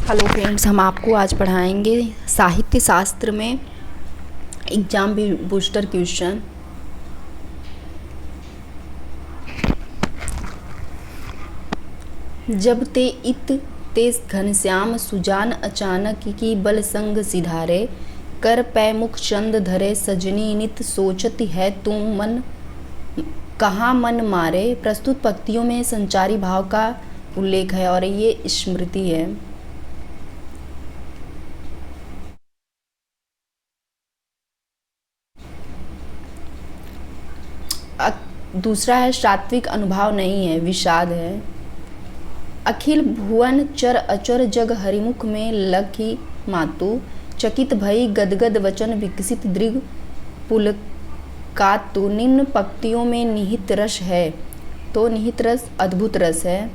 Hello friends, हम आपको आज पढ़ाएंगे साहित्य शास्त्र में एग्जाम बूस्टर क्वेश्चन। जब ते इत ते घनश्याम सुजान अचानक की बल संग सिधारे, कर पै मुख चंद धरे सजनी नित सोचती है तुम मन कहाँ मन मारे। प्रस्तुत पंक्तियों में संचारी भाव का उल्लेख है और ये स्मृति है। दूसरा है सात्विक अनुभाव नहीं है, विषाद है। अखिल भुवन चर अचर जग हरिमुख में लखी मातु, चकित भई गदगद वचन विकसित दृग पुलकातु। निम्न पंक्तियों में निहित रस है, तो निहित रस अद्भुत रस है।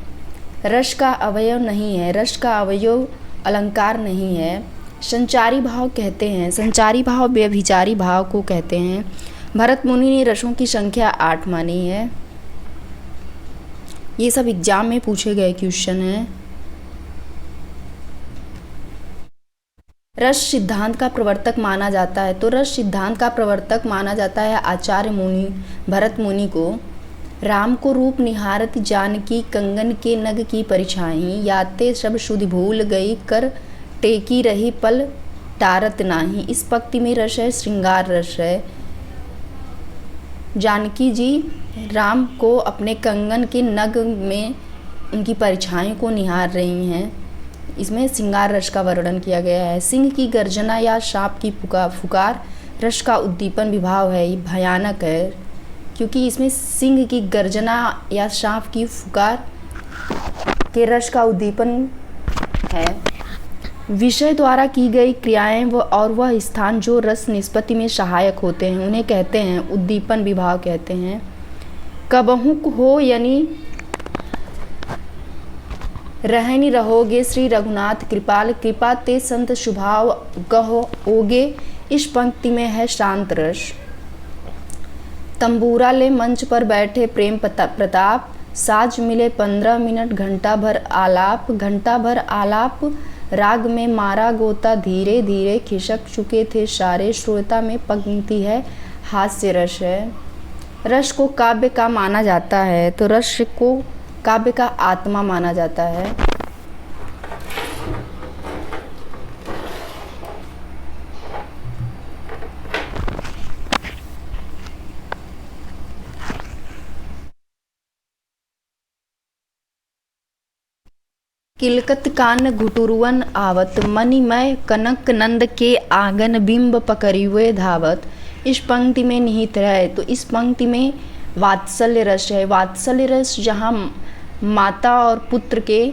रस का अवयव नहीं है, रस का अवयव अलंकार नहीं है। संचारी भाव कहते हैं, संचारी भाव व्यभिचारी भाव को कहते हैं। भरत मुनि ने रसों की संख्या 8 मानी है। ये सब एग्जाम में पूछे गए क्वेश्चन हैं। रस सिद्धांत का प्रवर्तक माना जाता है, तो रस सिद्धांत का प्रवर्तक माना जाता है आचार्य मुनि भरत मुनि को। राम को रूप निहारत जानकी कंगन के नग की परिछाई, याते सब सुधि भूल गई कर टेकी रही पल टारत नाही। इस पंक्ति में रस है, श्रृंगार रस है। जानकी जी राम को अपने कंगन के नग में उनकी परछाई को निहार रही हैं। इसमें श्रृंगार रस का वर्णन किया गया है। सिंह की गर्जना या सांप की फुकार रस का उद्दीपन विभाव है, भयानक है, क्योंकि इसमें सिंह की गर्जना या सांप की फुकार के रस का उद्दीपन है। विषय द्वारा की गई क्रियाएं और वह स्थान जो रस निष्पत्ति में सहायक होते हैं उन्हें कहते हैं उद्दीपन विभाव कहते हैं। कबहु हो यानी रहनी रहोगे श्री रघुनाथ कृपाल, कृपा ते संत शुभाव गहो ओगे। इस पंक्ति में है शांत रस। तंबूरा ले मंच पर बैठे प्रेम प्रताप, साज मिले 15 मिनट घंटा भर आलाप। राग में मारा गोता धीरे धीरे खिसक चुके थे सारे। श्रोता में पंक्ति है हास्य रस है। रस को काव्य का माना जाता है, तो रस को काव्य का आत्मा माना जाता है। किलकत कान घुटुरुवन आवत, मणिमय कनक नंद के आंगन बिंब पकड़िए धावत। इस पंक्ति में निहित है, तो इस पंक्ति में वात्सल्य रस है। वात्सल्य रस जहाँ माता और पुत्र के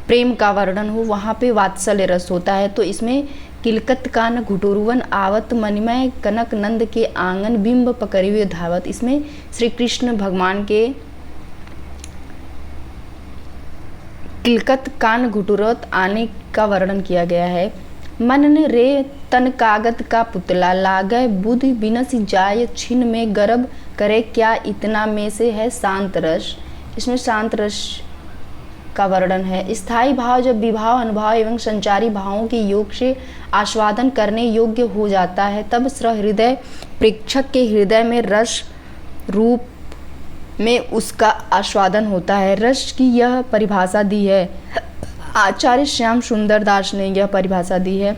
प्रेम का वर्णन हो वहाँ पे वात्सल्य रस होता है। तो इसमें किलकत कान घुटुरुवन आवत, मणिमय कनक नंद के आंगन बिंब पकड़िए धावत। इसमें श्री कृष्ण भगवान के किलकत कान घुटुरत आने का वर्णन किया गया है। मन रे तन कागत का पुतला, लागय बुद्धि बिनस जाय छिन में गर्भ करे क्या इतना में से है शांत रस। इसमें शांत रस का वर्णन है। स्थायी भाव जब विभाव अनुभाव एवं संचारी भावों के योग से आस्वादन करने योग्य हो जाता है, तब सहृदय प्रेक्षक के हृदय में रस रूप में उसका आस्वादन होता है। रस की यह परिभाषा दी है आचार्य श्याम सुंदर दास ने, यह परिभाषा दी है।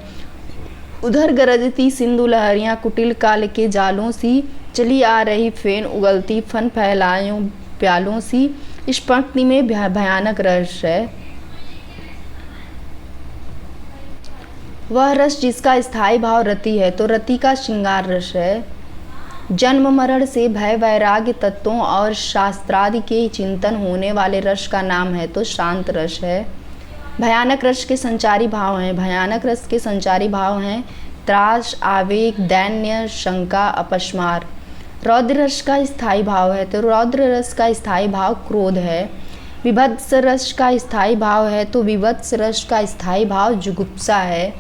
उधर गरजती सिंधु लहरियाँ कुटिल काल के जालों सी, चली आ रही फेन उगलती फन फैलायों प्यालों सी। इस पंक्ति में भयानक रस है। वह रस जिसका स्थायी भाव रति है, तो रति का श्रृंगार रस है। जन्म मरण से भय वैराग्य तत्वों और शास्त्रादि के चिंतन होने वाले रस का नाम है, तो शांत रस है। भयानक रस के संचारी भाव हैं, भयानक रस के संचारी भाव हैं त्रास, आवेग, दैन्य, शंका, अपस्मार। रौद्र रस का स्थायी भाव है, तो रौद्र रस का स्थायी भाव क्रोध है। विभत्स रस का स्थायी भाव है, तो विभत्स रस का स्थायी भाव जुगुप्सा है।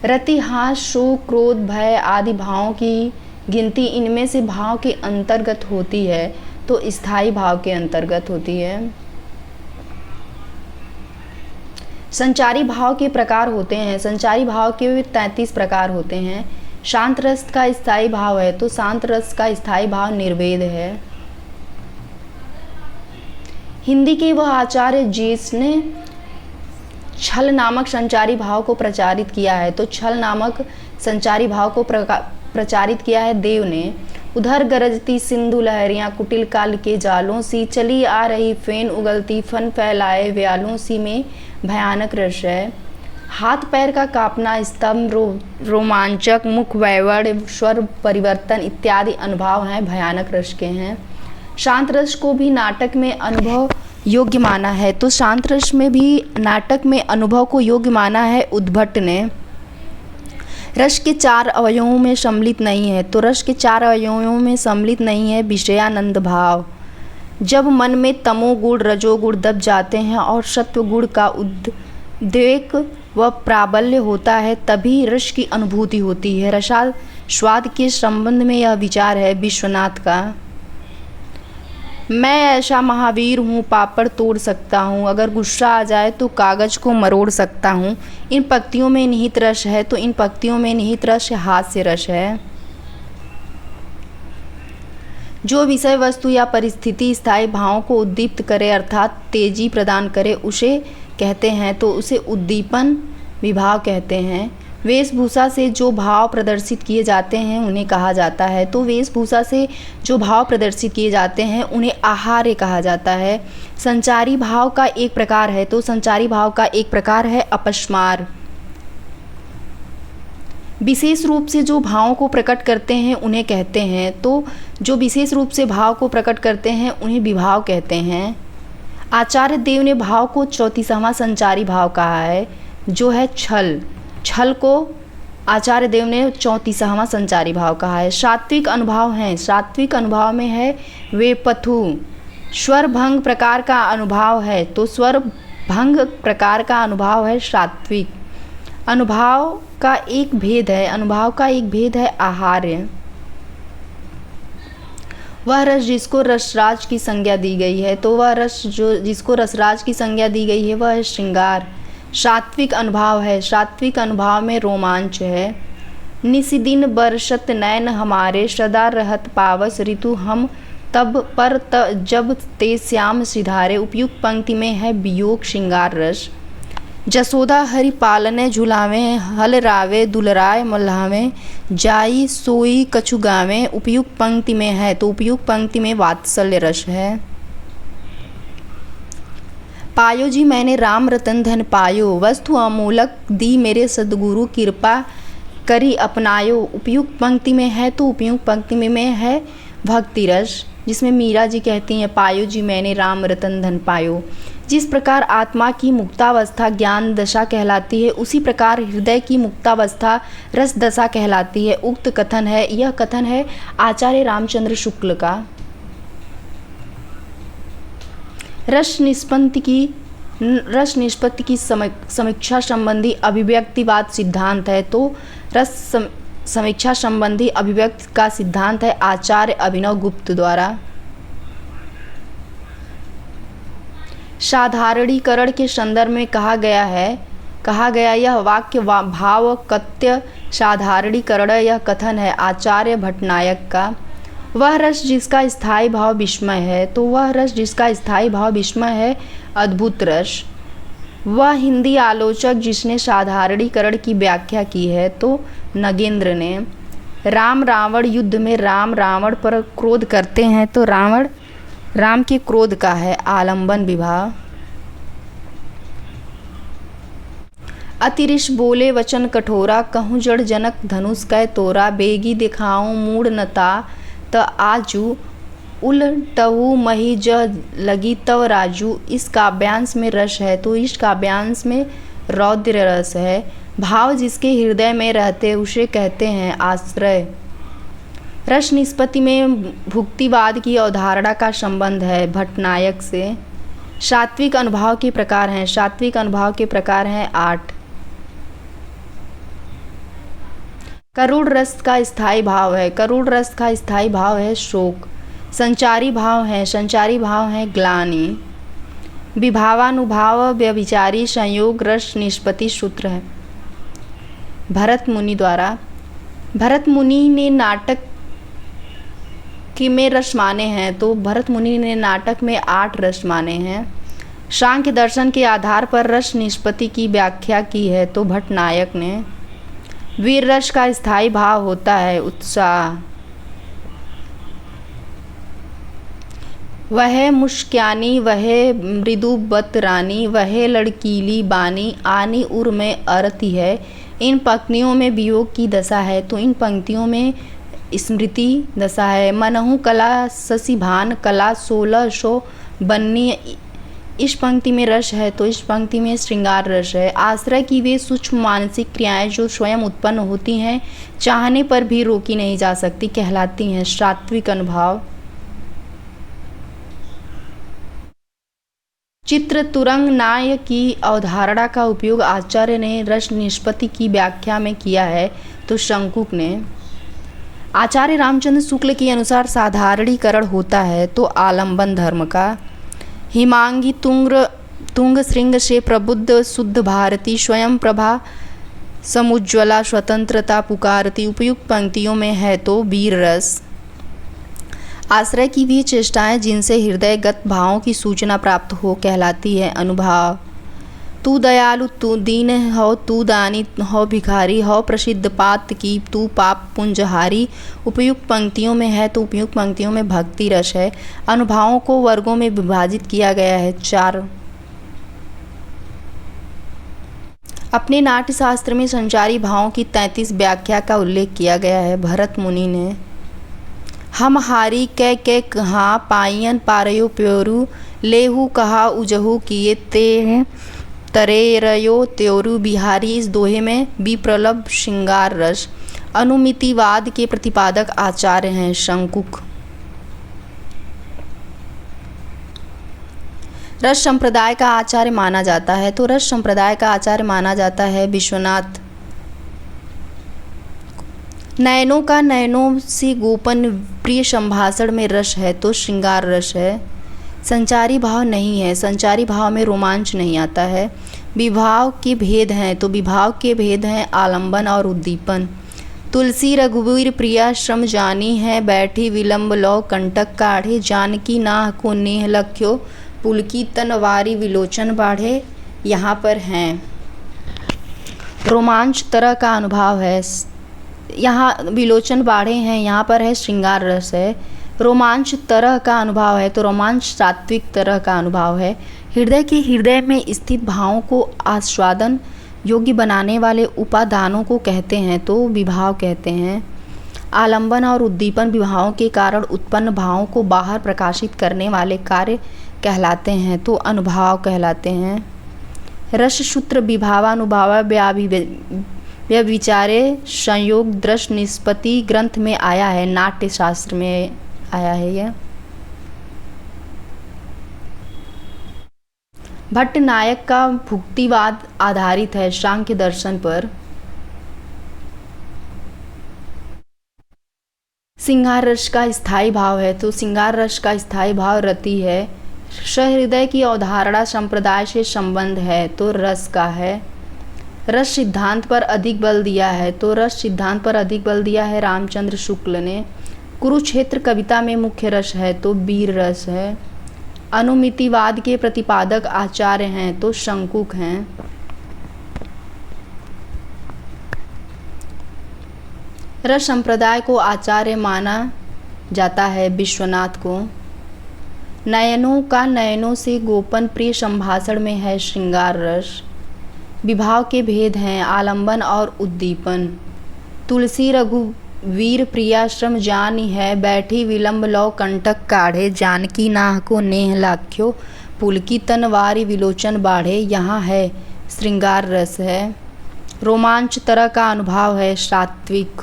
रति, हास, शोक, क्रोध, भय आदि भावों की गिनती इनमें से भाव के अंतर्गत होती है, तो स्थायी भाव के अंतर्गत होती है। संचारी भाव के प्रकार होते हैं। संचारी भाव के 33 प्रकार होते हैं। शांत रस का स्थायी भाव है तो शांत रस का स्थायी भाव निर्वेद है। हिंदी के वह आचार्य जिसने छल नामक संचारी भाव को प्रचारित किया है तो छल नामक संचारी भाव को प्रचारित किया है देव ने। उधर गरजती सिंधु लहरियाँ कुटिल काल के जालों सी, चली आ रही फेन उगलती फन फैलाए व्यालों सी में भयानक रस है। हाथ पैर का कांपना, स्तंभ, रोमांचक, मुख वैवड़, स्वर परिवर्तन इत्यादि अनुभव हैं भयानक रस के हैं। शांत रस को भी नाटक में अनुभव योग्य माना है तो शांत रस में भी नाटक में अनुभव को योग्य माना है उद्भट ने। रस के 4 अवयवों में सम्मिलित नहीं है तो रस के 4 अवयवों में सम्मिलित नहीं है विषयानंद भाव। जब मन में तमोगुण रजोगुण दब जाते हैं और सत्वगुण का उद्वेग व प्राबल्य होता है तभी रस की अनुभूति होती है। रसास्वाद के संबंध में यह विचार है विश्वनाथ का। मैं ऐसा महावीर हूँ, पापड़ तोड़ सकता हूँ, अगर गुस्सा आ जाए तो कागज को मरोड़ सकता हूँ। इन पंक्तियों में निहित रस है तो इन पंक्तियों में निहित रस हास्य रस है। जो विषय वस्तु या परिस्थिति स्थायी भावों को उद्दीप्त करे अर्थात तेजी प्रदान करे उसे कहते हैं तो उसे उद्दीपन विभाव कहते हैं। वेशभूषा से जो भाव प्रदर्शित किए जाते हैं उन्हें कहा जाता है तो वेशभूषा से जो भाव प्रदर्शित किए जाते हैं उन्हें आहार्य कहा जाता है। संचारी भाव का एक प्रकार है तो संचारी भाव का एक प्रकार है अपस्मार। विशेष रूप से जो भावों को प्रकट करते हैं उन्हें कहते हैं तो जो विशेष रूप से भाव को प्रकट करते हैं उन्हें विभाव कहते हैं। आचार्य देव ने भाव को 34वां संचारी भाव कहा है जो है छल। छल को आचार्य देव ने 34वां संचारी भाव कहा है। सात्विक अनुभाव हैं, सात्विक अनुभाव में है वेपथु। स्वर भंग प्रकार का अनुभाव है तो स्वर भंग प्रकार का अनुभाव है सात्विक। अनुभाव का एक भेद है, अनुभाव का एक भेद है आहार्य। वह रस जिसको रसराज की संज्ञा दी गई है तो वह रस जो जिसको रसराज की संज्ञा दी गई है वह है श्रृंगार। सात्विक अनुभाव है, सात्विक अनुभाव में रोमांच है। निशिदिन बरसत नैन हमारे, सदा रहत पावस ऋतु हम तब पर जब ते श्याम सिधारे। उपयुक्त पंक्ति में है वियोग श्रृंगार रस। जसोदा हरि पालने झुलावे, हल रावे दुलराय मल्हावे, जाई सोई कछु गावे। उपयुक्त पंक्ति में है तो उपयुक्त पंक्ति में वात्सल्य रस है। पायो जी मैंने राम रतन धन पायो, वस्तु अमूलक दी मेरे सद्गुरु कृपा करी अपनायो। उपयुक्त पंक्ति में है तो उपयुक्त पंक्ति में है भक्ति रस जिसमें मीरा जी कहती हैं पायो जी मैंने राम रतन धन पायो। जिस प्रकार आत्मा की मुक्तावस्था ज्ञान दशा कहलाती है उसी प्रकार हृदय की मुक्तावस्था रस दशा कहलाती है। उक्त कथन है, यह कथन है आचार्य रामचंद्र शुक्ल का। रस निष्पत्ति की समीक्षा संबंधी अभिव्यक्तिवाद सिद्धांत है तो रस समीक्षा संबंधी अभिव्यक्ति का सिद्धांत है आचार्य अभिनव गुप्त द्वारा। साधारणीकरण के संदर्भ में कहा गया यह वाक्य भाव कत्य साधारणीकरण यह कथन है आचार्य भट्टनायक का। वह रस जिसका स्थायी भाव विस्मय है तो वह रस जिसका स्थायी भाव विस्मय है अद्भुत रस। वह हिंदी आलोचक जिसने साधारणीकरण की व्याख्या की है तो नगेंद्र ने। राम रावण युद्ध में राम रावण पर क्रोध करते हैं तो रावण राम के क्रोध का है आलंबन विभाव। अतिरिश बोले वचन कठोरा, कहूँ जड़ जनक धनुष कै तोरा। बेगी दिखाऊँ मूड नता त आजू, उलटहु मही ज लगी तव राजू। इस काव्यांश में रस है तो इस काव्यांश में रौद्र रस है। भाव जिसके हृदय में रहते उसे कहते हैं आश्रय। रस निष्पत्ति में भुक्तिवाद की अवधारणा का संबंध है भट्टनायक से। सात्विक अनुभाव के प्रकार हैं, सात्विक अनुभाव के प्रकार हैं 8। करुण रस का स्थायी भाव है, करुण रस का स्थायी भाव है शोक। संचारी भाव है, संचारी भाव है ग्लानि। विभावानुभाव व्यभिचारी संयोग रस निष्पत्ति सूत्र है। भरत मुनि द्वारा। भरत मुनि ने नाटक में रस माने हैं, तो भरत मुनि ने नाटक में 8 रस माने हैं। सांख्य दर्शन के आधार पर रस निष्पत्ति की व्याख्या की है, तो भट्ट नायक ने। वीर रस का स्थायी भाव होता है उत्साह। वह मुश्क्यानी वह मृदु बतरानी वह लड़कीली बानी आनी उर में अरती है। इन पंक्तियों में वियोग की दशा है, तो इन पंक्तियों में स्मृति दशा है। मनहु कला शशिभान कला 1600 बन्नी। इस पंक्ति में रस है, तो इस पंक्ति में श्रृंगार रस है। आश्रय की वे सूक्ष्म मानसिक क्रियाएं जो स्वयं उत्पन्न होती हैं, चाहने पर भी रोकी नहीं जा सकती, कहलाती हैं सात्विक अनुभाव। चित्र तुरंग नाय की अवधारणा का उपयोग आचार्य ने रस निष्पत्ति की व्याख्या में किया है, तो शंकुक ने। आचार्य रामचंद्र शुक्ल के अनुसार साधारणीकरण होता है, तो आलंबन धर्म का। हिमांगी तुंग श्रृंग से प्रबुद्ध शुद्ध भारती स्वयं प्रभा समुज्ज्वला स्वतंत्रता पुकारती उपयुक्त पंक्तियों में है, तो वीर रस। आश्रय की वे चेष्टाएं जिनसे हृदयगत भावों की सूचना प्राप्त हो, कहलाती है अनुभाव। तू दयालु तू दीन हो तू दानी हो भिखारी हो प्रसिद्ध पात की तू पाप पुंजहारी उपयुक्त पंक्तियों में है, तो उपयुक्त पंक्तियों में भक्ति रस है। अनुभावों को वर्गों में विभाजित किया गया है 4। अपने नाट्य शास्त्र में संचारी भावों की 33 व्याख्या का उल्लेख किया गया है। भरत मुनि ने। हम हारी कै कहा पायन पारयो प्योरु लेहु कहा उजहु किए ते तरेरयो त्योरु बिहारी। इस दोहे में विप्रलभ श्रृंगार रस। अनुमितिवाद के प्रतिपादक आचार्य हैं शंकुक। रस संप्रदाय का आचार्य माना जाता है, तो रस संप्रदाय का आचार्य माना जाता है विश्वनाथ। नयनों का नयनों से गोपन प्रिय संभाषण में रस है, तो श्रृंगार रस है। संचारी भाव नहीं है, संचारी भाव में रोमांच नहीं आता है। विभाव के भेद हैं, तो विभाव के भेद हैं आलंबन और उद्दीपन। तुलसी रघुवीर प्रिया श्रम जानी है बैठी विलंब लो कंटक काढ़े जानकी नाह को नेह लख्यो पुलकी तनवारी विलोचन बाढ़े। यहाँ पर हैं रोमांच तरह का अनुभव है, यहाँ विलोचन बाढ़े हैं, यहाँ पर है श्रृंगार रस है। रोमांच तरह का अनुभव है, तो रोमांच सात्विक तरह का अनुभव है। हृदय में स्थित भावों को आस्वादन योग्य बनाने वाले उपादानों को कहते हैं, तो विभाव कहते हैं। आलंबन और उद्दीपन विभावों के कारण उत्पन्न भावों को बाहर प्रकाशित करने वाले कार्य कहलाते हैं, तो अनुभाव कहलाते हैं। रस सूत्र विभावानुभाव व्यभिचारे संयोग दृश निष्पत्ति ग्रंथ में आया है, नाट्य शास्त्र में आया है यह। भट्ट नायक का भुक्तिवाद आधारित है सांख्य दर्शन पर। सिंगार रस का स्थायी भाव है, तो सिंगार रस का स्थायी भाव रति है। सहृदय की अवधारणा संप्रदाय से संबंध है, तो रस का है। रस सिद्धांत पर अधिक बल दिया है, तो रस सिद्धांत पर अधिक बल दिया है रामचंद्र शुक्ल ने। कुरुक्षेत्र कविता में मुख्य रस है, तो वीर रस है। अनुमितिवाद के प्रतिपादक आचार्य हैं, तो शंकुक हैं। रस संप्रदाय को आचार्य माना जाता है विश्वनाथ को। नयनों का नयनों से गोपन प्रिय संभाषण में है श्रृंगार रस। विभाव के भेद हैं आलंबन और उद्दीपन। तुलसी रघुवीर प्रियाश्रम जानी है बैठी विलंब लो कंटक काढ़े जानकी नाह को नेह लाख्यो पुलकी तनवारी विलोचन बाढ़े। यहाँ है श्रृंगार रस है। रोमांच तरह का अनुभव है सात्विक।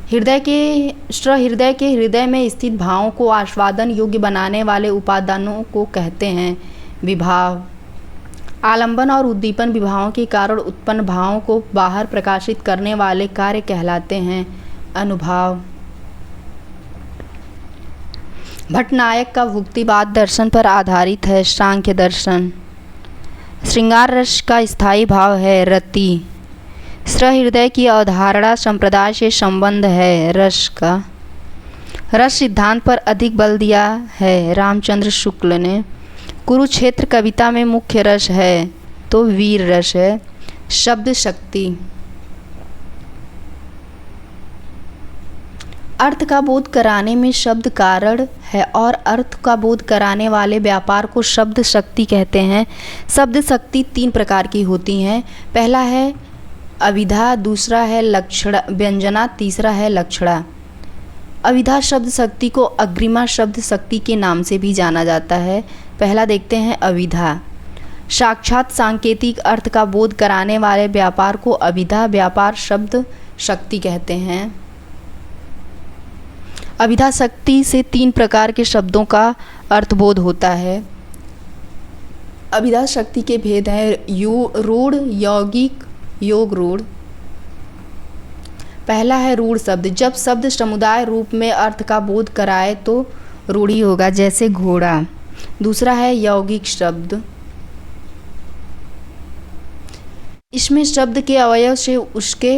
हृदय के हृदय में स्थित भावों को आस्वादन योग्य बनाने वाले उपादानों को कहते हैं विभाव। आलंबन और उद्दीपन विभावों के कारण उत्पन्न भावों को बाहर प्रकाशित करने वाले कार्य कहलाते हैं अनुभाव। भट्टनायक का भुक्तिवाद दर्शन पर आधारित है, सांख्य दर्शन। श्रृंगार रस का स्थायी भाव है, रति। सहृदय की अवधारणा संप्रदाय से संबंध है, रस का। रस सिद्धांत पर अधिक बल दिया है, रामचंद्र शुक्ल ने। कुरुक्षेत्र कविता में मुख्य रस है तो वीर रस है। शब्द शक्ति। अर्थ का बोध कराने में शब्द कारण है और अर्थ का बोध कराने वाले व्यापार को शब्द शक्ति कहते हैं। शब्द शक्ति 3 प्रकार की होती हैं। पहला है अविधा, दूसरा है लक्षणा व्यंजना, तीसरा है लक्षणा। अविधा शब्द शक्ति को अग्रिमा शब्द शक्ति के नाम से भी जाना जाता है। पहला देखते हैं अविधा। साक्षात सांकेतिक अर्थ का बोध कराने वाले व्यापार को अविधा व्यापार शब्द शक्ति कहते हैं। अविधा शक्ति से 3 प्रकार के शब्दों का अर्थबोध होता है। अविधा शक्ति के भेद हैं रूढ़, यौगिक, योग रूढ़। पहला है रूढ़ शब्द। जब शब्द समुदाय रूप में अर्थ का बोध कराए तो रूढ़ी होगा, जैसे घोड़ा। दूसरा है यौगिक शब्द। इसमें शब्द के अवयव से उसके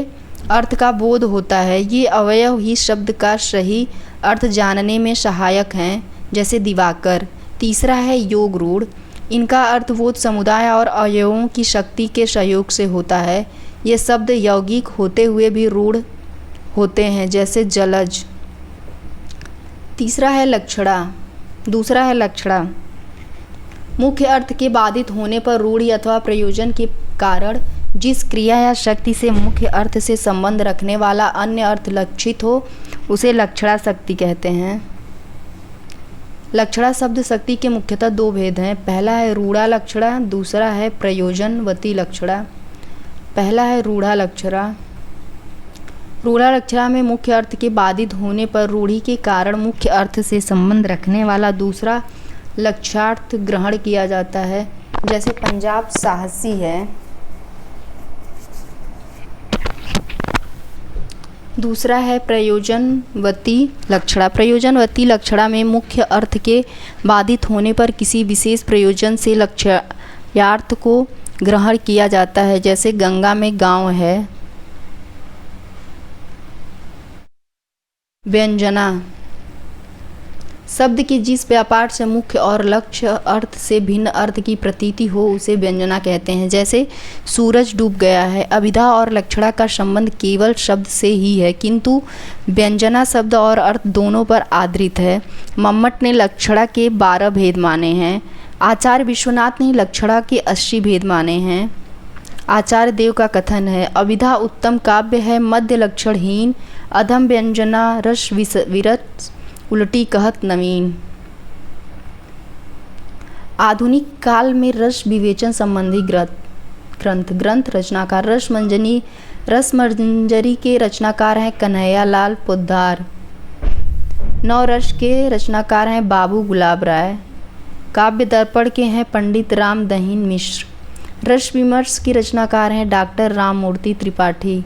अर्थ का बोध होता है। ये अवयव ही शब्द का सही अर्थ जानने में सहायक हैं, जैसे दिवाकर। तीसरा है योग रूढ़। इनका अर्थबोध समुदाय और अवयवों की शक्ति के सहयोग से होता है। ये शब्द यौगिक होते हुए भी रूढ़ होते हैं, जैसे जलज। तीसरा है लक्षणा। दूसरा है लक्षणा। मुख्य अर्थ के बाधित होने पर रूढ़ि अथवा प्रयोजन के कारण जिस क्रिया या शक्ति से मुख्य अर्थ से संबंध रखने वाला अन्य अर्थ लक्षित हो उसे लक्षणा शक्ति कहते हैं। लक्षणा शब्द शक्ति के मुख्यतः 2 भेद हैं। पहला है रूढ़ा लक्षणा, दूसरा है प्रयोजनवती लक्षणा। पहला है रूढ़ा लक्षणा। रूढ़ा लक्षणा में मुख्य अर्थ के बाधित होने पर रूढ़ि के कारण मुख्य अर्थ से संबंध रखने वाला दूसरा लक्ष्यार्थ ग्रहण किया जाता है, जैसे पंजाब साहसी है। दूसरा है प्रयोजनवती लक्षणा। प्रयोजनवती लक्षणा में मुख्य अर्थ के बाधित होने पर किसी विशेष प्रयोजन से लक्ष्यार्थ को ग्रहण किया जाता है, जैसे गंगा में गांव है। व्यंजना शब्द के जिस व्यापार से मुख्य और लक्ष्य अर्थ से भिन्न अर्थ की प्रतीति हो उसे व्यंजना कहते हैं, जैसे सूरज डूब गया है। अविधा और लक्षणा का संबंध केवल शब्द से ही है, किंतु व्यंजना शब्द और अर्थ दोनों पर आधारित है। मम्मट ने लक्षणा के 12 भेद माने हैं। आचार्य विश्वनाथ ने लक्षणा के 80 भेद माने हैं। आचार्य देव का कथन है, अविधा उत्तम काव्य है, मध्य लक्षणहीन, अधम व्यंजना रस विरत, उल्टी कहत नवीन। आधुनिक काल में रस विवेचन संबंधी ग्रंथ रचनाकार रसमंजरी के रचनाकार हैं कन्हैया लाल पोद्दार। नवरस के रचनाकार हैं बाबू गुलाब राय। काव्य दर्पण के हैं पंडित राम दहीन मिश्र। रस विमर्श के रचनाकार हैं डॉक्टर राममूर्ति त्रिपाठी।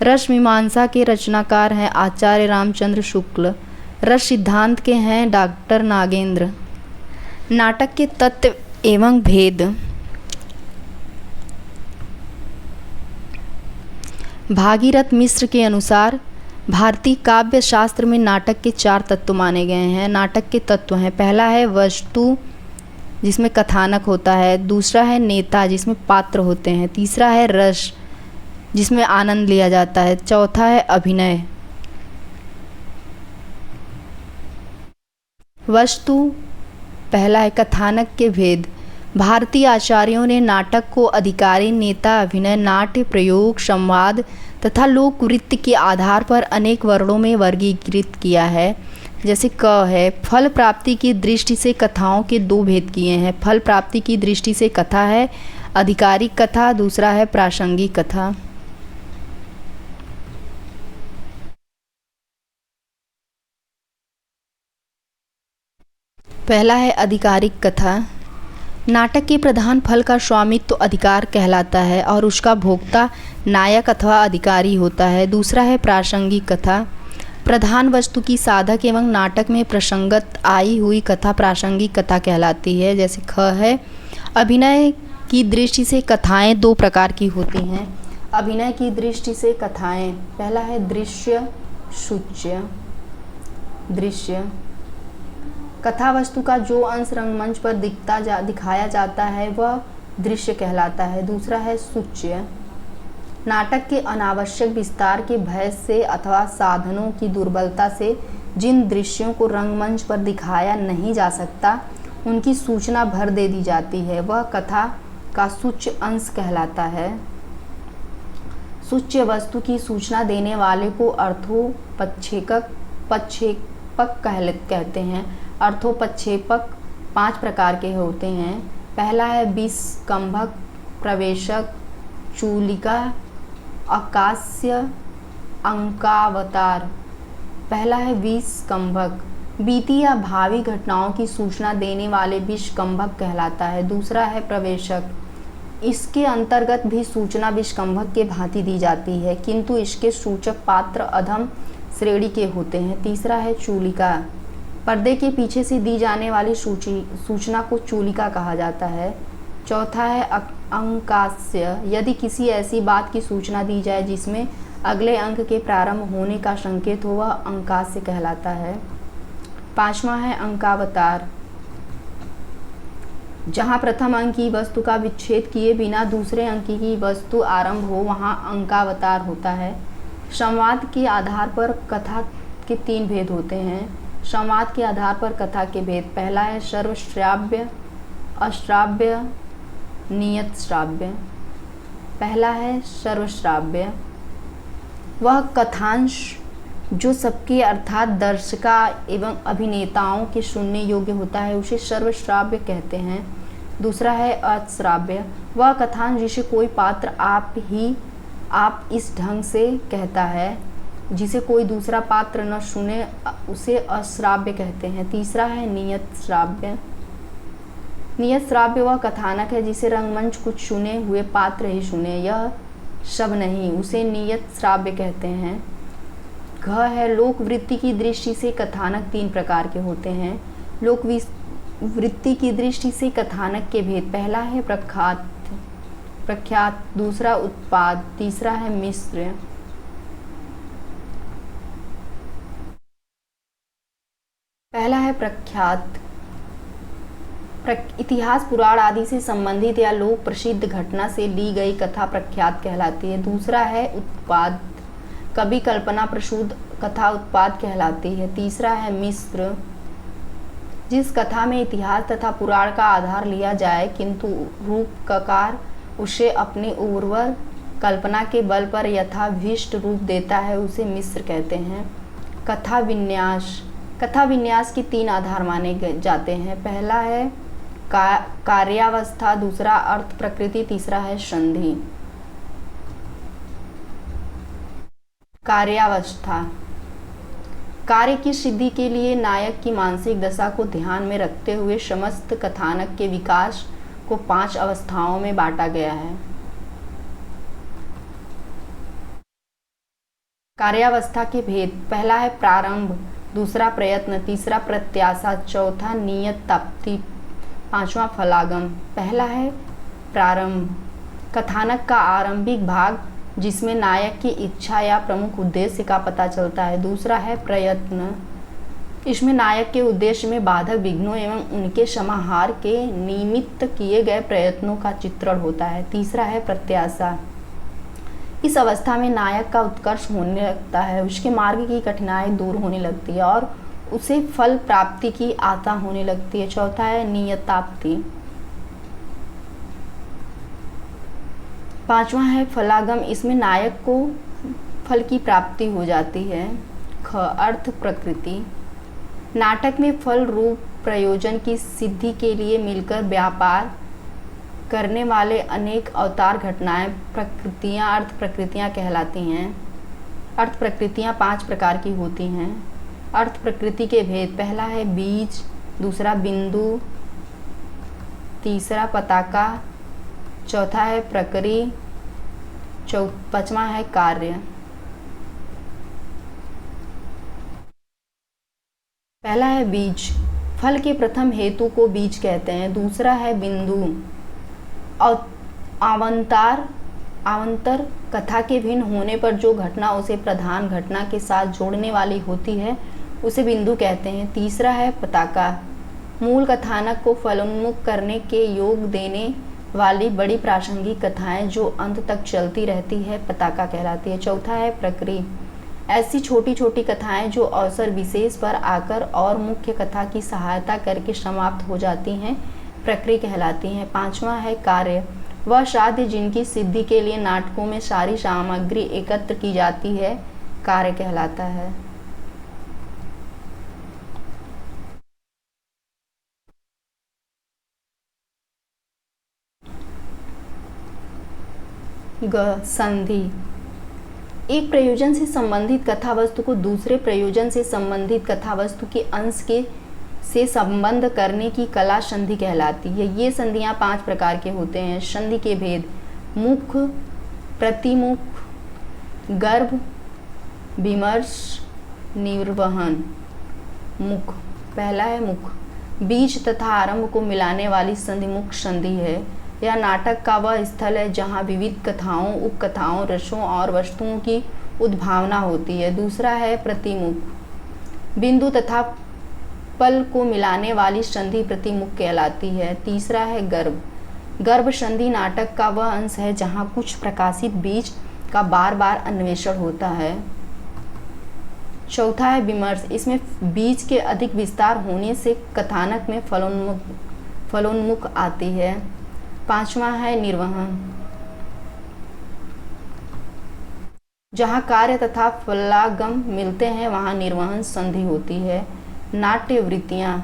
रस मीमांसा के रचनाकार हैं आचार्य रामचंद्र शुक्ल। रस सिद्धांत के हैं डॉक्टर नागेंद्र। नाटक के तत्व एवं भेद। भागीरथ मिश्र के अनुसार भारतीय काव्य शास्त्र में नाटक के 4 तत्व माने गए हैं। नाटक के तत्व हैं, पहला है वस्तु जिसमें कथानक होता है, दूसरा है नेता जिसमें पात्र होते हैं, तीसरा है रस जिसमें आनंद लिया जाता है, चौथा है अभिनय। वस्तु पहला है कथानक के भेद। भारतीय आचार्यों ने नाटक को अधिकारी, नेता, अभिनय, नाट्य, प्रयोग, संवाद तथा लोक नृत्य के आधार पर अनेक वर्णों में वर्गीकृत किया है। जैसे क है, फल प्राप्ति की दृष्टि से कथाओं के 2 भेद किए हैं। फल प्राप्ति की दृष्टि से कथा है आधिकारिक कथा, दूसरा है प्रासंगिक कथा। पहला है आधिकारिक कथा। नाटक के प्रधान फल का स्वामित्व अधिकार कहलाता है और उसका भोक्ता नायक अथवा अधिकारी होता है। दूसरा है प्रासंगिक कथा। प्रधान वस्तु की साधक एवं नाटक में प्रसंगत आई हुई कथा प्रासंगिक कथा कहलाती है। जैसे ख है, अभिनय की दृष्टि से कथाएं दो प्रकार की होती हैं। अभिनय की दृष्टि से कथाएं, पहला है दृश्य सूच्य। दृश्य कथा वस्तु का जो अंश रंगमंच पर दिखाया जाता है वह दृश्य कहलाता है। दूसरा है सूच्य, नाटक के अनावश्यक विस्तार के भय से अथवा साधनों की दुर्बलता से जिन दृश्यों को रंगमंच पर दिखाया नहीं जा सकता उनकी सूचना भर दे दी जाती है, वह कथा का सूच्य अंश कहलाता है। सूच्य वस्तु की सूचना देने वाले को प्रक्षेपक कहते हैं। अर्थोपक्षेपक 5 प्रकार के होते हैं। पहला है विस्कंभक, प्रवेशक, चूलिका, अकास्य, अंकावतार। पहला है विस्कंभक, बीती या भावी घटनाओं की सूचना देने वाले विस्कंभक कहलाता है। दूसरा है प्रवेशक, इसके अंतर्गत भी सूचना विस्कंभक के भांति दी जाती है किंतु इसके सूचक पात्र अधम श्रेणी के होते हैं। तीसरा है चूलिका, पर्दे के पीछे से दी जाने वाली सूचना को चूलिका कहा जाता है। चौथा है अंकास्य, यदि किसी ऐसी बात की सूचना दी जाए जिसमें अगले अंक के प्रारंभ होने का संकेत हो वह अंकास्य कहलाता है। पांचवा है अंकावतार, जहाँ प्रथम अंक की वस्तु का विच्छेद किए बिना दूसरे अंक की वस्तु आरंभ हो वहाँ अंकावतार होता है। संवाद के आधार पर कथा के 3 भेद होते हैं। संवाद के आधार पर कथा के भेद, पहला है सर्वश्राव्य, अश्राव्य, नियत श्राव्य। पहला है सर्वश्राव्य, वह कथांश जो सबके अर्थात दर्शका एवं अभिनेताओं के सुनने योग्य होता है उसे सर्वश्राव्य कहते हैं। दूसरा है अश्राव्य, वह कथांश जिसे कोई पात्र आप इस ढंग से कहता है जिसे कोई दूसरा पात्र न सुने उसे अश्राव्य कहते हैं। तीसरा है नियत श्राव्य। नियत श्राव्य वह कथानक है जिसे रंगमंच कुछ सुने हुए पात्र ही सुने, यह सब नहीं, उसे नियत श्राव्य कहते हैं। घ है लोकवृत्ति की दृष्टि से कथानक 3 प्रकार के होते हैं। लोकवृत्ति की दृष्टि से कथानक के भेद, पहला है प्रख्यात, दूसरा उत्पाद, तीसरा है मिश्र। पहला है प्रख्यात, इतिहास पुराण आदि से संबंधित या लोक प्रसिद्ध घटना से ली गई कथा प्रख्यात कहलाती है। दूसरा है उत्पाद, कवि कल्पना प्रसूत कथा उत्पाद कहलाती है। तीसरा है मिश्र, जिस कथा में इतिहास तथा पुराण का आधार लिया जाए किंतु रूपकार उसे अपनी उर्वर कल्पना के बल पर यथाभिष्ट रूप देता है उसे मिश्र कहते हैं। कथा विन्यास, कथा विन्यास के 3 आधार माने जाते हैं। पहला है कार्यावस्था, दूसरा अर्थ प्रकृति, तीसरा है संधि। कार्यावस्था, कार्य की सिद्धि के लिए नायक की मानसिक दशा को ध्यान में रखते हुए समस्त कथानक के विकास को 5 अवस्थाओं में बांटा गया है। कार्यावस्था के भेद, पहला है प्रारंभ, दूसरा प्रयत्न, तीसरा प्रत्याशा, चौथा नियत ताप्ति, 5वां फलागम। पहला है प्रारंभ, कथानक का आरंभिक भाग जिसमें नायक की इच्छा या प्रमुख उद्देश्य का पता चलता है। दूसरा है प्रयत्न, इसमें नायक के उद्देश्य में बाधक विघ्नों एवं उनके समाहार के निमित्त किए गए प्रयत्नों का चित्रण होता है। तीसरा है प्रत्याशा, इस अवस्था में नायक का उत्कर्ष होने लगता है, उसके मार्ग की कठिनाई दूर होने लगती है और उसे फल प्राप्ति की आशा होने लगती है। चौथा है नियताप्ति, 5वां है फलागम, इसमें नायक को फल की प्राप्ति हो जाती है। ख अर्थ प्रकृति, नाटक में फल रूप प्रयोजन की सिद्धि के लिए मिलकर व्यापार करने वाले अनेक अवतार घटनाएं प्रकृतियां अर्थ प्रकृतियां कहलाती हैं। अर्थ प्रकृतियां 5 प्रकार की होती हैं। अर्थ प्रकृति के भेद, पहला है बीज, दूसरा बिंदु, तीसरा पताका, चौथा है प्रकरी, 5वां है कार्य। पहला है बीज। फल के प्रथम हेतु को बीज कहते हैं। दूसरा है बिंदु। अवंतर अवंतर कथा के भिन्न होने पर जो घटना उसे प्रधान घटना के साथ जोड़ने वाली होती है उसे बिंदु कहते हैं। तीसरा है पताका। मूल कथानक को फलोन्मुख करने के योग देने वाली बड़ी प्रासंगिक कथाएं जो अंत तक चलती रहती है पताका कहलाती है। चौथा है प्रक्रिया। ऐसी छोटी छोटी कथाएं जो अवसर विशेष पर आकर और मुख्य कथा की सहायता करके समाप्त हो जाती हैं प्रक्रिया कहलाती हैं। पांचवा है कार्य। वह साध्य जिनकी सिद्धि के लिए नाटकों में सारी सामग्री एकत्र की जाती है कार्य कहलाता है। संधि। एक प्रयोजन से संबंधित कथा वस्तु को दूसरे प्रयोजन से संबंधित कथा वस्तु के अंश के से संबंध करने की कला संधि कहलाती है। ये संधियां 5 प्रकार के होते हैं। संधि के भेद: मुख, प्रतिमुख, गर्भ, विमर्श, निर्वहन। मुख। पहला है मुख। बीज तथा आरंभ को मिलाने वाली संधि मुख संधि है। यह नाटक का वह स्थल है जहाँ विविध कथाओं, उपकथाओं, रसों और वस्तुओं की उद्भावना होती है। दूसरा है प्रतिमुख। बिंदु तथा पल को मिलाने वाली संधि प्रतिमुख कहलाती है। तीसरा है गर्भ। गर्भ संधि नाटक का वह अंश है जहाँ कुछ प्रकाशित बीज का बार बार अन्वेषण होता है। चौथा है विमर्श। इसमें बीज के अधिक विस्तार होने से कथानक में फलोन्मुख आती है। पांचवा है निर्वहन। जहाँ कार्य तथा फलागम मिलते हैं वहाँ निर्वहन संधि होती है। नाट्य वृत्तियाँ।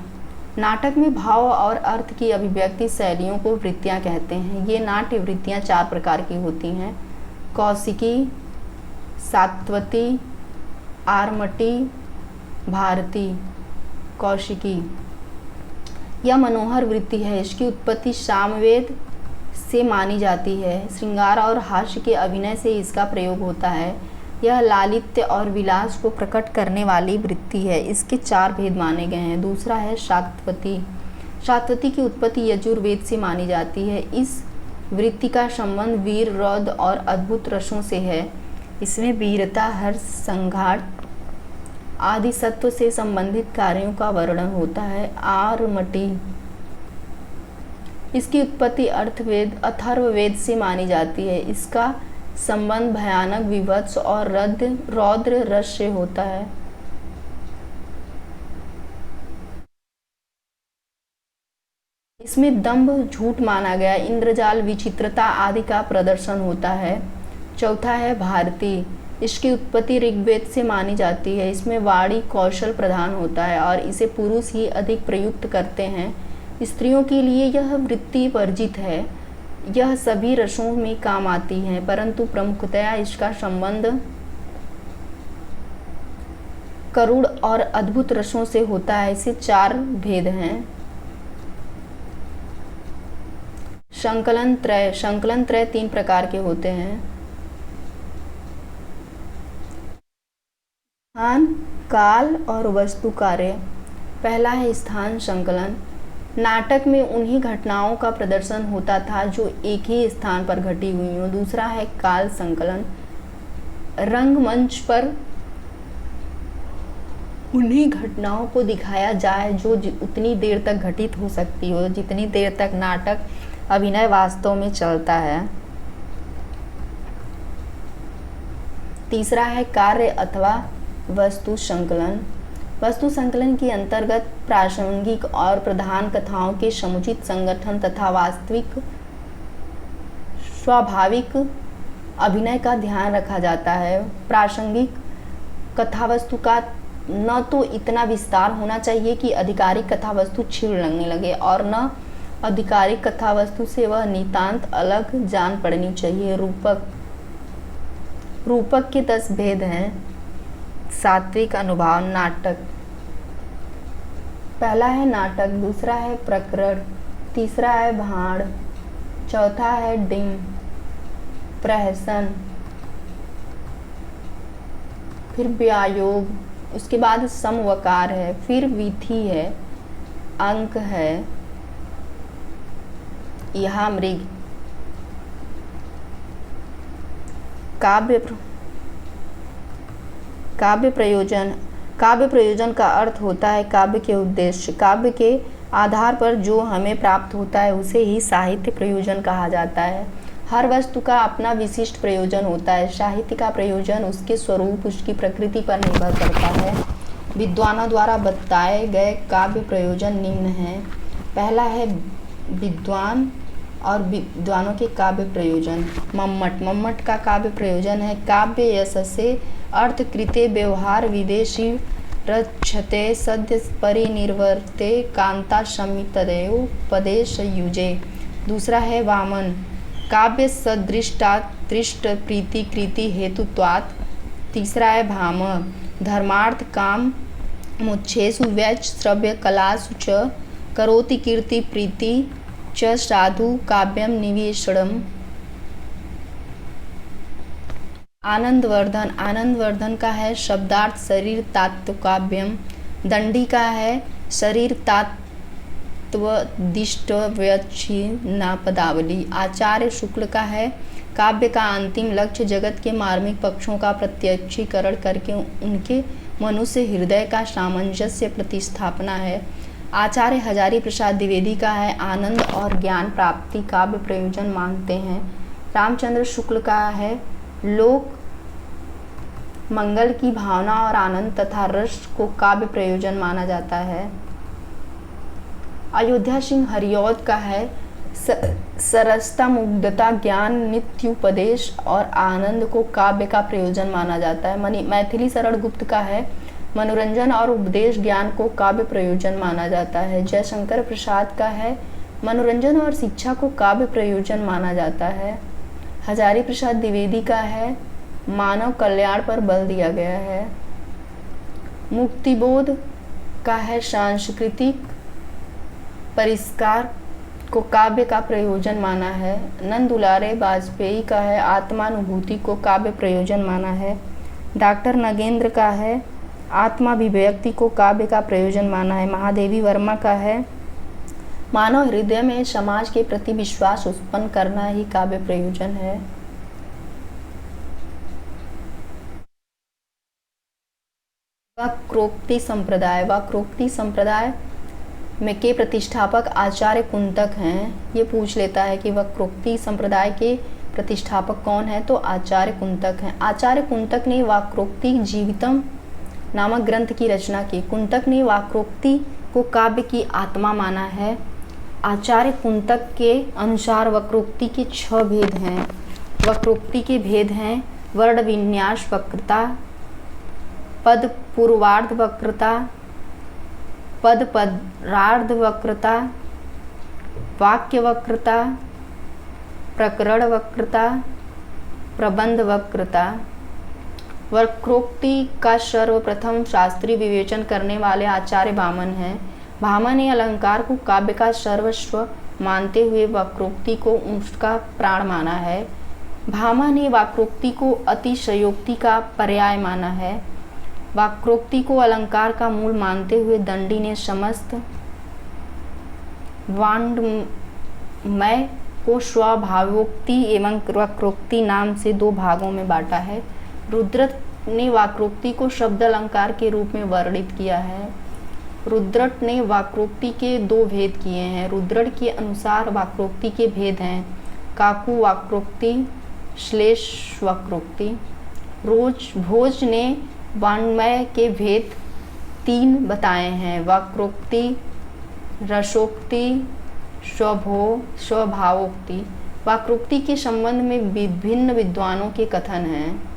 नाटक में भाव और अर्थ की अभिव्यक्ति शैलियों को वृत्तियाँ कहते हैं। ये नाट्य वृत्तियाँ 4 प्रकार की होती हैं: कौशिकी, सात्वती, आरमटी, भारती। कौशिकी यह मनोहर वृत्ति है। इसकी उत्पत्ति सामवेद से मानी जाती है। श्रृंगार और हास्य के अभिनय से इसका प्रयोग होता है। यह लालित्य और विलास को प्रकट करने वाली वृत्ति है। इसके 4 भेद माने गए हैं। दूसरा है सात्वती। सात्वती की उत्पत्ति यजुर्वेद से मानी जाती है। इस वृत्ति का संबंध वीर, रौद्र और अद्भुत रसों से है। इसमें वीरता, हर्ष, संघात आदि सत्व से संबंधित कार्यों का वर्णन होता है। आरमटी। इसकी उत्पत्ति अथर्ववेद से मानी जाती है। इसका संबंध भयानक, विभत्स और रौद्र रस से होता है। इसमें दंभ, झूठ माना गया, इंद्रजाल, विचित्रता आदि का प्रदर्शन होता है। चौथा है भारती। इसकी उत्पत्ति ऋग्वेद से मानी जाती है। इसमें वाणी कौशल प्रधान होता है और इसे पुरुष ही अधिक प्रयुक्त करते हैं। स्त्रियों के लिए यह वृत्ति वर्जित है। यह सभी रसों में काम आती है परंतु प्रमुखतया इसका संबंध करुण और अद्भुत रसों से होता है। इसे 4 भेद हैं। संकलन त्रय। संकलन त्रय 3 प्रकार के होते हैं: स्थान, काल और वस्तु कार्य। पहला है स्थान संकलन। नाटक में उन्हीं घटनाओं का प्रदर्शन होता था जो एक ही स्थान पर घटी हुई हों। दूसरा है काल संकलन। रंगमंच पर उन्हीं घटनाओं को दिखाया जाए जो उतनी देर तक घटित हो सकती हो जितनी देर तक नाटक अभिनय वास्तव में चलता है। तीसरा है कार्य अथवा वस्तु संकलन। वस्तु संकलन के अंतर्गत प्रासंगिक और प्रधान कथाओं के समुचित संगठन तथा वास्तविक स्वाभाविक अभिनय का ध्यान रखा जाता है। प्रासंगिक कथावस्तु का न तो इतना विस्तार होना चाहिए कि आधिकारिक कथावस्तु छीड़ लगने लगे और न आधिकारिक कथावस्तु से वह नितांत अलग जान पड़नी चाहिए। रूपक के 10 भेद हैं। सात्विक अनुभाव। नाटक। पहला है नाटक। दूसरा है प्रकरण। तीसरा है भाण। चौथा है डिंग, प्रहसन, फिर व्यायोग, उसके बाद समवकार है, फिर विधि है, अंक है, यहाँ मृग। काव्य प्रयोजन। काव्य प्रयोजन का अर्थ होता है काव्य के उद्देश्य। काव्य के आधार पर जो हमें प्राप्त होता है उसे ही साहित्य प्रयोजन कहा जाता है। हर वस्तु का अपना विशिष्ट प्रयोजन होता है। साहित्य का प्रयोजन उसके स्वरूप, उसकी प्रकृति पर निर्भर करता है। विद्वानों द्वारा बताए गए काव्य प्रयोजन निम्न हैं। पहला है विद्वान और विद्वानों के काव्य प्रयोजन। मम्मट का काव्य प्रयोजन है, काव्य यशसे अर्थ कृते व्यवहार विदेशी रक्षते सद्य परिनिर्वर्ते कांता शमितदेव पदेश युजे। दूसरा है वामन, काव्य सदृष्टादृष्ट प्रीति कृति हेतुत्वात्। तीसरा है भाम, धर्मार्थ काम मोक्षेषु व्यच श्रव्य कलासु च करोति कीर्ति प्रीति च साधु काव्यम निवेशनम। आनंदवर्धन। आनंदवर्धन का है शब्दार्थ शरीर तात्व काव्यम। दंडी का है शरीर तात्व दिष्ट व्यच्छिन्ना पदावली। आचार्य शुक्ल का है काव्य का अंतिम लक्ष्य जगत के मार्मिक पक्षों का प्रत्यक्षीकरण करके उनके मनुष्य हृदय का सामंजस्य प्रतिस्थापना है। आचार्य हजारी प्रसाद द्विवेदी का है आनंद और ज्ञान प्राप्ति काव्य प्रयोजन मानते हैं। रामचंद्र शुक्ल का है लोक मंगल की भावना और आनंद तथा रस को काव्य प्रयोजन माना जाता है। अयोध्या सिंह हरिऔध का है सरसता मुग्धता ज्ञान नित्योपदेश और आनंद को काव्य का प्रयोजन माना जाता है। मैथिली शरण गुप्त का है मनोरंजन और उपदेश ज्ञान को काव्य प्रयोजन माना जाता है। जयशंकर प्रसाद का है मनोरंजन और शिक्षा को काव्य प्रयोजन माना जाता है। हजारी प्रसाद द्विवेदी का है मानव कल्याण पर बल दिया गया है। मुक्तिबोध का है सांस्कृतिक परिष्कार को काव्य का प्रयोजन माना है। नंद दुलारे वाजपेयी का है आत्मानुभूति को काव्य प्रयोजन माना है। डॉक्टर नगेंद्र का है आत्माभिव्यक्ति को काव्य का प्रयोजन माना है। महादेवी वर्मा का है मानव हृदय में समाज के प्रति विश्वास उत्पन्न करना ही काव्य प्रयोजन है। वक्रोक्ति संप्रदाय। वक्रोक्ति संप्रदाय में के प्रतिष्ठापक आचार्य कुंतक हैं। ये पूछ लेता है कि वक्रोक्ति संप्रदाय के प्रतिष्ठापक कौन है, तो आचार्य कुंतक हैं। आचार्य कुंतक ने वक्रोक्ति जीवितम नामक ग्रंथ की रचना की। कुंतक ने वक्रोक्ति को काव्य की आत्मा माना है। आचार्य कुंतक के अनुसार वक्रोक्ति के 6 भेद हैं। वक्रोक्ति के भेद हैं वर्ण विन्यास वक्रता, पद पूर्वार्ध वक्रता, पद परार्ध वक्रता, वाक्य वक्रता, प्रकरण वक्रता, प्रबंध वक्रता। वक्रोक्ति का सर्वप्रथम शास्त्रीय विवेचन करने वाले आचार्य भामन हैं। भामन ने अलंकार को काव्य का सर्वस्व मानते हुए वक्रोक्ति को उसका प्राण माना है। भामन ने वक्रोक्ति को अतिशयोक्ति का पर्याय माना है। वक्रोक्ति को अलंकार का मूल मानते हुए दंडी ने समस्त वाङ्मय को स्वभावोक्ति एवं वक्रोक्ति नाम से 2 भागों में बांटा है। रुद्रट ने वक्रोक्ति को शब्द अलंकार के रूप में वर्णित किया है। रुद्रट ने वक्रोक्ति के 2 भेद किए हैं। रुद्रट के अनुसार वक्रोक्ति के भेद हैं काकु वक्रोक्ति, श्लेष वक्रोक्ति। भोज ने वाङ्मय के भेद 3 बताए हैं, वक्रोक्ति, रसोक्ति, स्वभावोक्ति। वक्रोक्ति के संबंध में विभिन्न विद्वानों के कथन हैं।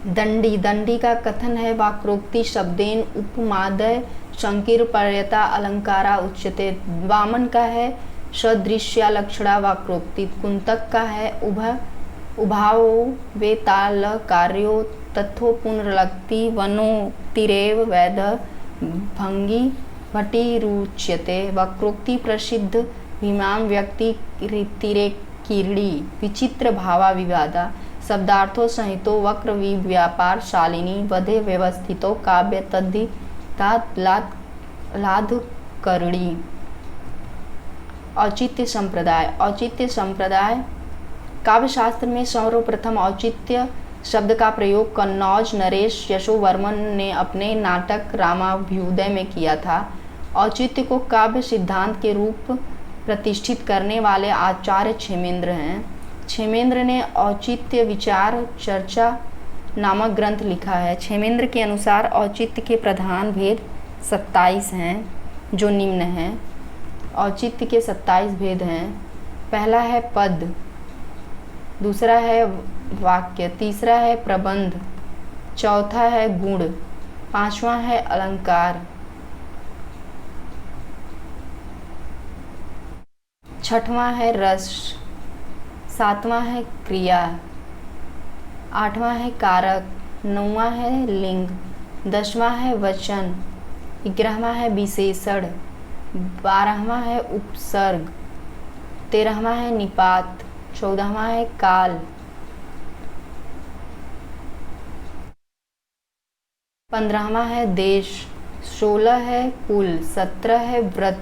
दंडी का कथन है वक्रोक्ति शब्देन उपमादय संकीर्णपर्यता अलंकारा उच्यते। वामन का है सदृश्या लक्षणा वक्रोक्ति। कुंतक का है उभावो वेताल कार्यो तथो पुनर्लक्ति वनोक्तिरेव वैध भंगी भट्टिरुच्यते। वक्रोक्ति प्रसिद्ध भीमां व्यक्ति तिरे कीर्णी विचित्र भावा विवादा शब्दार्थो संहितो वक्र व्यापार शालिनी वधे व्यवस्थितो काव्य तद्धि लाद करणी। औचित्य संप्रदाय काव्यशास्त्र में सर्वप्रथम औचित्य शब्द का प्रयोग कन्नौज नरेश यशोवर्मन ने अपने नाटक रामाभ्युदय में किया था। औचित्य को काव्य सिद्धांत के रूप प्रतिष्ठित करने वाले आचार्य क्षेमेंद्र हैं। क्षेमेंद्र ने औचित्य विचार चर्चा नामक ग्रंथ लिखा है। क्षेमेंद्र के अनुसार औचित्य के प्रधान भेद 27 हैं, जो निम्न हैं। औचित्य के 27 भेद हैं। पहला है पद, दूसरा है वाक्य, तीसरा है प्रबंध, चौथा है गुण, पांचवा है अलंकार, छठवां है रस, सातवां है क्रिया, आठवां है कारक, नौवां है लिंग, 10वां है वचन, 11वां है विशेषण, 12वां है उपसर्ग, 13वां है निपात, 14वां है काल, 15वां है देश, 16 है कुल, 17 है व्रत,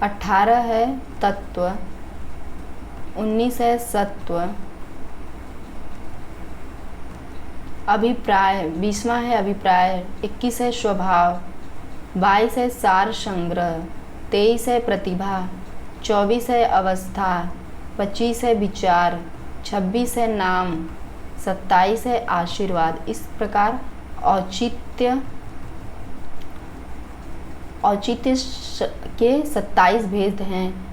18 है तत्व, 19 है सत्व, अभिप्राय, 20वां है अभिप्राय, 21 है स्वभाव, 22 है सार संग्रह, 23 है प्रतिभा, 24 है अवस्था, 25 है विचार, 26 है नाम, 27 है आशीर्वाद। इस प्रकार औचित्य के 27 भेद हैं।